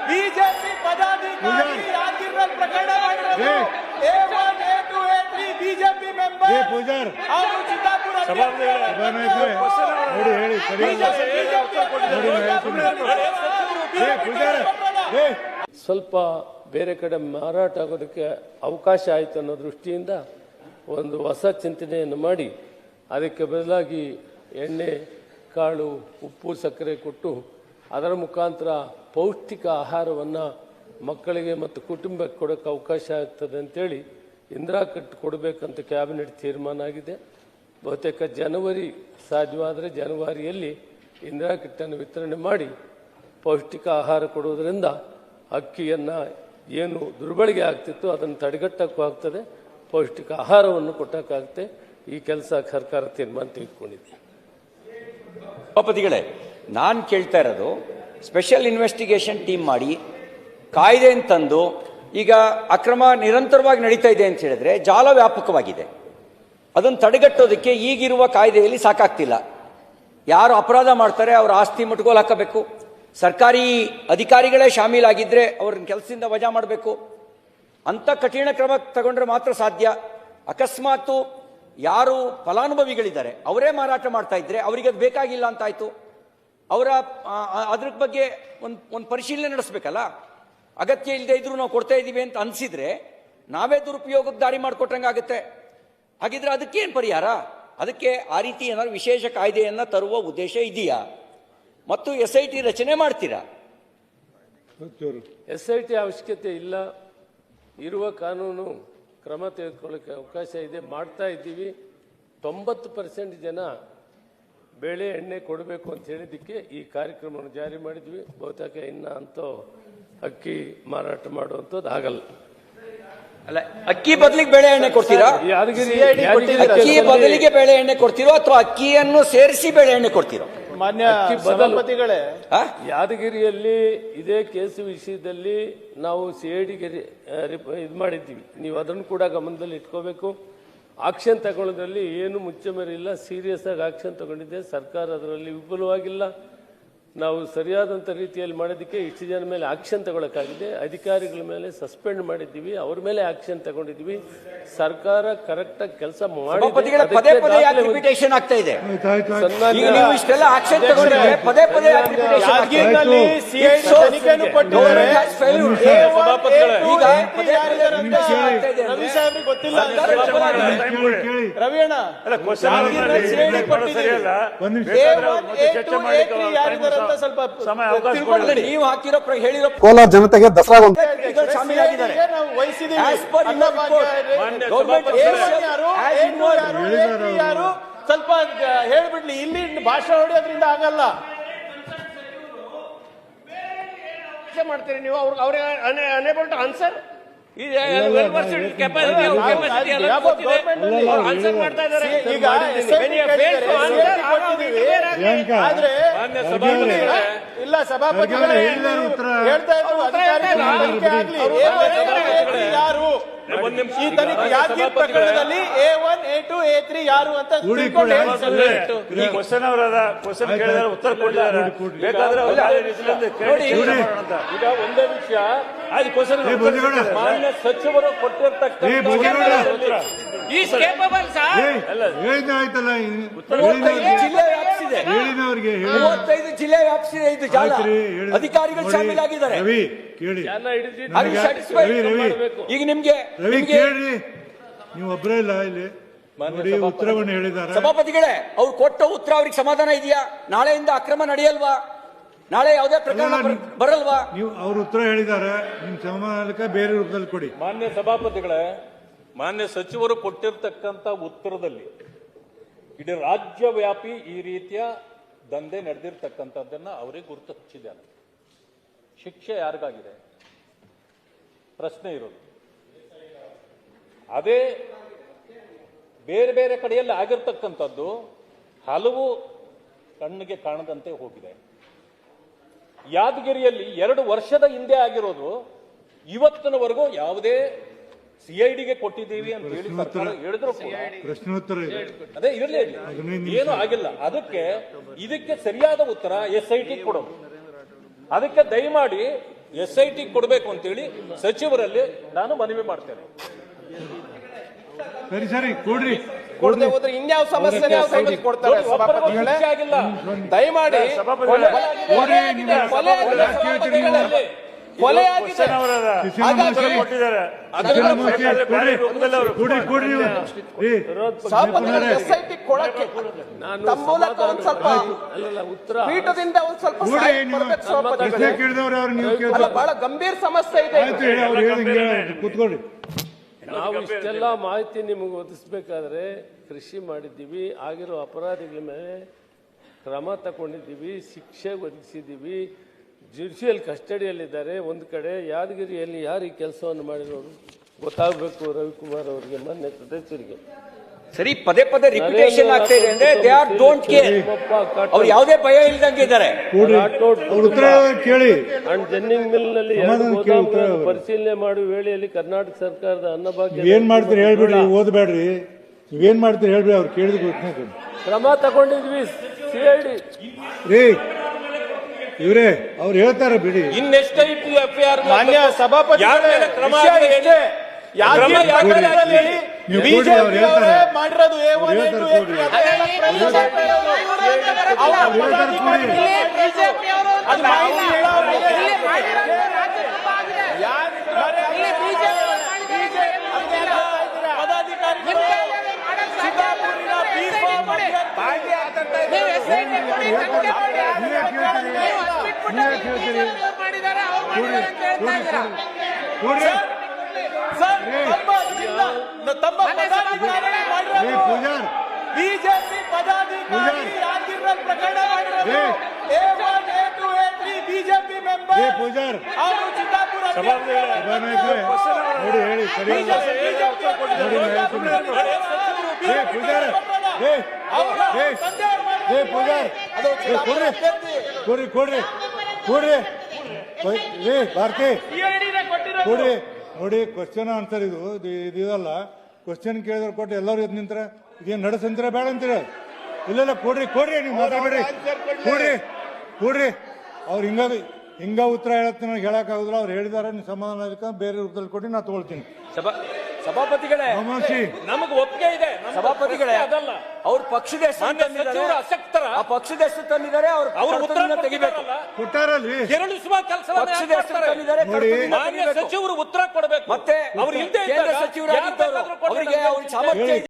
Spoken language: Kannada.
ಬಿಜೆಪಿ ಪದಾಧಿಕಾರಿ ಯಾದಗಿರಿ ಪ್ರಕರಣ ಮಾಡಿರೋದು A1 A2 A3 BJP member ಅವರು ಚಿತ್ತಾಪುರ ಸ್ವಲ್ಪ ಬೇರೆ ಕಡೆ ಮಾರಾಟ ಆಗೋದಕ್ಕೆ ಅವಕಾಶ ಆಯಿತು ಅನ್ನೋ ದೃಷ್ಟಿಯಿಂದ ಒಂದು ಹೊಸ ಚಿಂತನೆಯನ್ನು ಮಾಡಿ ಅದಕ್ಕೆ ಬದಲಾಗಿ ಎಣ್ಣೆ ಕಾಳು ಉಪ್ಪು ಸಕ್ಕರೆ ಕೊಟ್ಟು ಅದರ ಮುಖಾಂತರ ಪೌಷ್ಟಿಕ ಆಹಾರವನ್ನು ಮಕ್ಕಳಿಗೆ ಮತ್ತು ಕುಟುಂಬಕ್ಕೆ ಕೊಡೋಕ್ಕೆ ಅವಕಾಶ ಆಗ್ತದೆ ಅಂತೇಳಿ ಇಂದಿರಾ ಕಿಟ್ ಕೊಡಬೇಕಂತ ಕ್ಯಾಬಿನೆಟ್ ತೀರ್ಮಾನ ಆಗಿದೆ. ಬಹುತೇಕ ಜನವರಿ ಸಾಧ್ಯವಾದರೆ ಜನವರಿಯಲ್ಲಿ ಇಂದಿರಾ ಕಿಟ್ಟನ್ನು ವಿತರಣೆ ಮಾಡಿ ಪೌಷ್ಟಿಕ ಆಹಾರ ಕೊಡುವುದರಿಂದ ಅಕ್ಕಿಯನ್ನು ಏನು ದುರ್ಬಳಕೆ ಆಗ್ತಿತ್ತು ಅದನ್ನು ತಡೆಗಟ್ಟಕ್ಕೂ ಆಗ್ತದೆ, ಪೌಷ್ಟಿಕ ಆಹಾರವನ್ನು ಕೊಟ್ಟಕ್ಕಾಗುತ್ತೆ. ಈ ಕೆಲಸ ಸರ್ಕಾರ ತೀರ್ಮಾನ ತೆಗೆದುಕೊಂಡಿದೆ. ಸಭಾಪತಿಗಳೇ, ನಾನು ಕೇಳ್ತಾ ಇರೋದು ಸ್ಪೆಷಲ್ ಇನ್ವೆಸ್ಟಿಗೇಷನ್ ಟೀಮ್ ಮಾಡಿ ಕಾಯ್ದೆ ತಂದು ಈಗ ಅಕ್ರಮ ನಿರಂತರವಾಗಿ ನಡೀತಾ ಇದೆ ಅಂತ ಹೇಳಿದ್ರೆ ಜಾಲ ವ್ಯಾಪಕವಾಗಿದೆ. ಅದನ್ನು ತಡೆಗಟ್ಟೋದಕ್ಕೆ ಈಗಿರುವ ಕಾಯ್ದೆಯಲ್ಲಿ ಸಾಕಾಗ್ತಿಲ್ಲ. ಯಾರು ಅಪರಾಧ ಮಾಡ್ತಾರೆ ಅವರ ಆಸ್ತಿ ಮುಟ್ಗೋಲು ಹಾಕಬೇಕು, ಸರ್ಕಾರಿ ಅಧಿಕಾರಿಗಳೇ ಶಾಮೀಲಾಗಿದ್ದರೆ ಅವ್ರನ್ನ ಕೆಲಸದಿಂದ ವಜಾ ಮಾಡಬೇಕು. ಅಂಥ ಕಠಿಣ ಕ್ರಮ ತಗೊಂಡ್ರೆ ಮಾತ್ರ ಸಾಧ್ಯ. ಅಕಸ್ಮಾತು ಯಾರು ಫಲಾನುಭವಿಗಳಿದ್ದಾರೆ ಅವರೇ ಮಾರಾಟ ಮಾಡ್ತಾ ಇದ್ರೆ ಅವರಿಗೆ ಅದು ಬೇಕಾಗಿಲ್ಲ ಅಂತಾಯ್ತು. ಅದ್ರ ಬಗ್ಗೆ ಒಂದು ಪರಿಶೀಲನೆ ನಡೆಸಬೇಕಲ್ಲ. ಅಗತ್ಯ ಇಲ್ಲದೆ ಇದ್ರೂ ನಾವು ಕೊಡ್ತಾ ಇದ್ದೀವಿ ಅಂತ ಅನಿಸಿದ್ರೆ ನಾವೇ ದುರುಪಯೋಗಕ್ಕೆ ದಾರಿ ಮಾಡಿಕೊಟ್ಟಂಗಾಗುತ್ತೆ. ಹಾಗಿದ್ರೆ ಅದಕ್ಕೇನು ಪರಿಹಾರ? ಅದಕ್ಕೆ ಆ ರೀತಿ ಏನಾದ್ರು ವಿಶೇಷ ಕಾಯ್ದೆಯನ್ನು ತರುವ ಉದ್ದೇಶ ಇದೆಯಾ? ಮತ್ತು SIT ರಚನೆ ಮಾಡ್ತೀರಾ? SIT ಅವಶ್ಯಕತೆ ಇಲ್ಲ. ಇರುವ ಕಾನೂನು ಕ್ರಮ ತೆಗೆದುಕೊಳ್ಳೋಕ್ಕೆ ಅವಕಾಶ ಇದೆ, ಮಾಡ್ತಾ ಇದ್ದೀವಿ. 90% ಜನ ಬೇಳೆ ಎಣ್ಣೆ ಕೊಡಬೇಕು ಅಂತ ಹೇಳಿದ್ದಕ್ಕೆ ಈ ಕಾರ್ಯಕ್ರಮವನ್ನು ಜಾರಿ ಮಾಡಿದ್ವಿ. ಬಹುತೇಕ ಇನ್ನು ಅಂತೂ ಅಕ್ಕಿ ಮಾರಾಟ ಮಾಡುವಂಥದ್ದು ಆಗಲ್ಲ. ಅಲ್ಲ, ಅಕ್ಕಿ ಬದಲಿಗೆ ಬೇಳೆ ಎಣ್ಣೆ ಕೊಡ್ತೀರಾ? ಅಕ್ಕಿ ಬದಲಿಗೆ ಬೇಳೆ ಎಣ್ಣೆ ಕೊಡ್ತೀರೋ ಅಥವಾ ಅಕ್ಕಿಯನ್ನು ಸೇರಿಸಿ ಬೇಳೆ ಎಣ್ಣೆ ಕೊಡ್ತೀರೋ? ಮಾನ್ಯ ಸಭಾಪತಿಗಳೇ, ಯಾದಗಿರಿಯಲ್ಲಿ ಇದೇ ಕೇಸು ವಿಷಯದಲ್ಲಿ ನಾವು CIDಗೆ ಇದು ಮಾಡಿದ್ದೀವಿ. ನೀವು ಅದನ್ನು ಕೂಡ ಗಮನದಲ್ಲಿ ಇಟ್ಕೋಬೇಕು. ಆಕ್ಷನ್ ತಗೊಳ್ಳೋದ್ರಲ್ಲಿ ಏನು ಮುಚ್ಚಮರಿಲ್ಲ, ಸೀರಿಯಸ್ ಆಗಿ ಆಕ್ಷನ್ ತಗೊಂಡಿದ್ದೆ. ಸರ್ಕಾರ ಅದರಲ್ಲಿ ವಿಫಲವಾಗಿಲ್ಲ. ನಾವು ಸರಿಯಾದಂಥ ರೀತಿಯಲ್ಲಿ ಮಾಡೋದಕ್ಕೆ ಇಷ್ಟು ಜನ ಮೇಲೆ ಆಕ್ಷನ್ ತಗೊಳ್ಳೋಕ್ಕಾಗಿದೆ. ಅಧಿಕಾರಿಗಳ ಮೇಲೆ ಸಸ್ಪೆಂಡ್ ಮಾಡಿದ್ದೀವಿ, ಅವ್ರ ಮೇಲೆ ಆಕ್ಷನ್ ತಗೊಂಡಿದ್ವಿ. ಸರ್ಕಾರ ಕರೆಕ್ಟಾಗಿ ಕೆಲಸ ಮಾಡಿ ಆಗ್ತಾ ಇದೆ. ಇಷ್ಟೆಲ್ಲ ಆಕ್ಷನ್ ತಗೊಂಡಿದ್ರೆ ಪದೇ ಪದೇ ಗೊತ್ತಿಲ್ಲ. ರವಿಯಣ್ಣ, ನೀವು ಹಾಕಿರೋ ಹೇಳಿರೋ ಕೋಲಾರ ಜನತೆಗೆ ದಸರಾ ಸ್ವಲ್ಪ ಹೇಳ್ಬಿಡ್ಲಿ. ಇಲ್ಲಿ ಭಾಷೆ ಹೊಡೆಯೋದ್ರಿಂದ ಆಗಲ್ಲ. ಮಾಡ್ತೀರಿ ನೀವು ಅವ್ರಿಗೆ ಅನೇಬಲ್ ಟು ಆನ್ಸರ್. ಇಲ್ಲ ಸಭಾಪತಿಗಳು ಹೇಳ್ತಾ ಯಾರು ಈ ತನಿಖೆ ಯಾದಗಿರಿ ಪ್ರಕರಣದಲ್ಲಿ A1 A2 A3 ಯಾರು ಅಂತ ಉತ್ತರ ಕೊಟ್ಟಿದ್ದಾರೆ. ಈಗ ಒಂದೇ ವಿಷಯ, ಮಾನ್ಯ ಸಚಿವರು ಕೊಟ್ಟಿರ್ತಕ್ಕಂಥ ಜಿಲ್ಲೆ ವ್ಯಾಪಿಸಿದೆ ಇದು ಜಾಲ. ಅಧಿಕಾರಿಗಳು ಶಾಮೀಲಾಗಿದ್ದಾರೆ. ಈಗ ನಿಮ್ಗೆ ನೀವು ಒಬ್ಬರೇ ಇಲ್ಲ ಇಲ್ಲಿ ಉತ್ತರವನ್ನು ಹೇಳಿದ್ದಾರೆ. ಸಭಾಪತಿಗಳೇ, ಅವ್ರು ಕೊಟ್ಟ ಉತ್ತರ ಅವ್ರಿಗೆ ಸಮಾಧಾನ ಇದೆಯಾ? ನಾಳೆಯಿಂದ ಅಕ್ರಮ ನಡೆಯಲ್ವಾ? ನಾಳೆ ಯಾವುದೇ ಪ್ರಕರಣ ಬರಲ್ವಾ? ನೀವು ಅವ್ರ ಉತ್ತರ ಹೇಳಿದ್ದಾರೆ, ನಿಮ್ ಸಮಾಧಾನಕ್ಕೆ ಬೇರೆ ರೂಪದಲ್ಲಿ ಕೊಡಿ. ಮಾನ್ಯ ಸಭಾಪತಿಗಳೇ, ಮಾನ್ಯ ಸಚಿವರು ಕೊಟ್ಟಿರ್ತಕ್ಕಂಥ ಉತ್ತರದಲ್ಲಿ ಇಡೀ ರಾಜ್ಯವ್ಯಾಪಿ ಈ ರೀತಿಯ ದಂಧೆ ನಡೆದಿರ್ತಕ್ಕಂಥದ್ದನ್ನ ಅವರಿಗೆ ಗುರುತು ಹಚ್ಚಿದ್ದಾರೆ. ಶಿಕ್ಷೆ ಯಾರಿಗಾಗಿದೆ ಪ್ರಶ್ನೆ ಇರೋದು. ಅದೇ ಬೇರೆ ಬೇರೆ ಕಡೆಯಲ್ಲಿ ಆಗಿರ್ತಕ್ಕಂಥದ್ದು ಹಲವು ಕಣ್ಣಿಗೆ ಕಾಣದಂತೆ ಹೋಗಿದೆ. ಯಾದಗಿರಿಯಲ್ಲಿ 2 ವರ್ಷದ ಹಿಂದೆ ಆಗಿರೋದು ಇವತ್ತಿನವರೆಗೂ ಯಾವುದೇ CID-ಗೆ ಕೊಟ್ಟಿದ್ದೀವಿ ಅಂತ ಹೇಳಿ ಸರ್ಕಾರ ಹೇಳಿದ್ರು ಕೂಡ ಪ್ರಶ್ನೋತ್ತರ ಇದೆ. ಅದೇ ಇರಲಿ ಏನು ಆಗಿಲ್ಲ. ಇದಕ್ಕೆ ಸರಿಯಾದ ಉತ್ತರ SIT ಕೊಡೋದು. ಅದಕ್ಕೆ ದಯಮಾಡಿ SIT ಕೊಡಬೇಕು ಅಂತೇಳಿ ಸಚಿವರಲ್ಲಿ ನಾನು ಮನವಿ ಮಾಡ್ತೇನೆ. ಸರಿ ಸರಿ ಕೊಡ್ರಿ. ಕೊಡದೆ ಹೋದ್ರೆ ಇನ್ಯಾವ ಸಮಸ್ಯೆ ಕೊಡ್ತಾರೆ ಸಭಾಪತಿಗಳೇ. ಆಗಿಲ್ಲ. ದಯಮಾಡಿ ಕೊಡ್ರಿ, ನೀವು ಕೊಲೆ ಆಗಿದೆ. SIT ಕೊಡಕ್ಕೆ ತಮ್ಮ ಮೂಲಕ ಒಂದ್ ಸ್ವಲ್ಪ ಉತ್ತರ ಪೀಠದಿಂದ ಒಂದ್ ಸ್ವಲ್ಪ ಬರ್ಬೇಕು ಸಭಾಪತಿಗಳೇ. ಕೇಳಿದವ್ರು ಅವ್ರು ನೀವು ಅಲ್ಲ, ಬಹಳ ಗಂಭೀರ ಸಮಸ್ಯೆ ಇದೆ. ಆಯ್ತು ಹೇಳಿ, ಅವ್ರು ಹೇಳಿ ಕೂತ್ಕೊಳ್ಳಿ. ನಾವು ಇಷ್ಟೆಲ್ಲ ಮಾಹಿತಿ ನಿಮಗೆ ಒದಗಿಸ್ಬೇಕಾದ್ರೆ ಕೃಷಿ ಮಾಡಿದ್ದೀವಿ, ಆಗಿರೋ ಅಪರಾಧಿಗಳ ಮೇಲೆ ಕ್ರಮ ತಗೊಂಡಿದ್ದೀವಿ, ಶಿಕ್ಷೆ ಒದಗಿಸಿದ್ದೀವಿ, ಜುಡಿಷಿಯಲ್ ಕಸ್ಟಡಿಯಲ್ಲಿದ್ದಾರೆ. ಒಂದು ಕಡೆ ಯಾದಗಿರಿಯಲ್ಲಿ ಯಾರು ಈ ಕೆಲಸವನ್ನು ಮಾಡಿರೋರು ಗೊತ್ತಾಗಬೇಕು ರವಿಕುಮಾರ್ ಅವರಿಗೆ, ಮಾನ್ಯ ಸದಸ್ಯರಿಗೆ. ಸರಿ, ಪದೇ ಪದೇ ರಿಪಿಟೇಷನ್ ಆಗ್ತಾ ಇದೆ ಅಂದ್ರೆ ದೇ ಆರ್ ಡೋಂಟ್ ಕೇರ್. ಅವ್ರು ಯಾವುದೇ ಭಯ ಇಲ್ದಂಗೆ ಇದ್ದಾರೆ. ಉತ್ತರ ಕೇಳಿ. ಅಂಡ್ ಜೆನ್ನಿಂಗ್ ಮಿಲ್ ನಲ್ಲಿ ಪರಿಶೀಲನೆ ಮಾಡುವ ವೇಳೆಯಲ್ಲಿ ಕರ್ನಾಟಕ ಸರ್ಕಾರದ ಅನ್ನಭಾಗ್ಯ ಏನ್ ಮಾಡ್ತೀರಿ ಹೇಳ್ಬಿಡ್ರಿ, ಓದ್ಬೇಡ್ರಿ. ನೀವೇನ್ ಮಾಡ್ತೀರಿ ಹೇಳ್ಬಿಡಿ, ಅವ್ರು ಕೇಳಿದ ಕ್ರಮ ತಗೊಂಡಿದ್ವಿ. CID ರೀ ಇವ್ರೇ ಅವ್ರು ಹೇಳ್ತಾರೆ ಬಿಡಿ. ಇನ್ನೆಷ್ಟೈತು FIR ಮಾನ್ಯ ಸಭಾಪತಿಗಳೇ, ವಿಷಯ ಇಷ್ಟೇ. ಯಾದಗಿರಿ ಪ್ರಕರಣದಲ್ಲಿ ಬಿಜೆಪಿ ಅವರೇ ಮಾಡಿರೋದು A1, A2, A3 ಅದು ಮಾಹಿತಿ ಬಿಜೆಪಿ ಪದಾಧಿಕಾರಿ ಯಾದಗಿರಿ ಪ್ರಕರಣ ಮಾಡಿರೋದು A1, A2, A3 BJP member Pujar ಅವರು ಚಿತ್ತಾಪುರ ನೋಡಿ ಹೇಳಿ ಕೊಡ್ರಿ ಕೊಡ್ರಿ ಕೊಡ್ರಿ ರೀ ಭಾರತಿ ಕೊಡ್ರಿ. ನೋಡಿ ಕ್ವಶನ್ ಆನ್ಸರ್ ಇದಲ್ಲ. ಕ್ವಶನ್ ಕೇಳಿದ್ರೆ ಕೊಟ್ಟು ಎಲ್ಲರೂ ಎದ್ದು ನಿಂತರ ಇದೇನು ನಡೆಸಂತೀರ ಬೇಡ ಅಂತೀರ? ಇಲ್ಲ ಕೊಡ್ರಿ ಕೊಡ್ರಿ, ನೀವು ಮಾತಾಡ್ಬೇಡ್ರಿ. ಕೊಡ್ರಿ ಅವ್ರು ಹಿಂಗ ಉತ್ತರ ಹೇಳತ್ತೆ, ನನಗೆ ಹೇಳಕ್ಕಾಗುದಿಲ್ಲ. ಅವ್ರು ಹೇಳಿದಾರೆ, ನೀವು ಸಮಾಧಾನ ಅದಕ್ಕೆ ಬೇರೆ ರೂಪದಲ್ಲಿ ಕೊಟ್ಟು ನಾ ತಗೊಳ್ತೀನಿ. ಸಭಾಪತಿಗಳೇ, ನಮಗೆ ಒಪ್ಪಿಗೆ ಇದೆ. ಸಭಾಪತಿಗಳೇ, ಅದಲ್ಲ ಅವ್ರ ಪಕ್ಷದ ಹೆಸರು ಅಸಕ್ತರ, ಆ ಪಕ್ಷದ ಹೆಸರು ತಂದಿದ್ದಾರೆ. ಅವ್ರ ಉತ್ತರ ತೆಗಿಬೇಕು. ಕೊಟ್ಟಾರಲ್ರಿ, ಪಕ್ಷದ ಹೆಸರು ತಂದಿದ್ದಾರೆ. ಮಾನ್ಯ ಸಚಿವರು ಉತ್ತರ ಕೊಡಬೇಕು. ಮತ್ತೆ ಅವ್ರು ಇಲ್ಲದೆ ಕೇಂದ್ರ ಸಚಿವರಾಗಿದ್ದವರು ಅವರಿಗೆ ಅವ್ರ ಸಾಮರ್ಥ್ಯ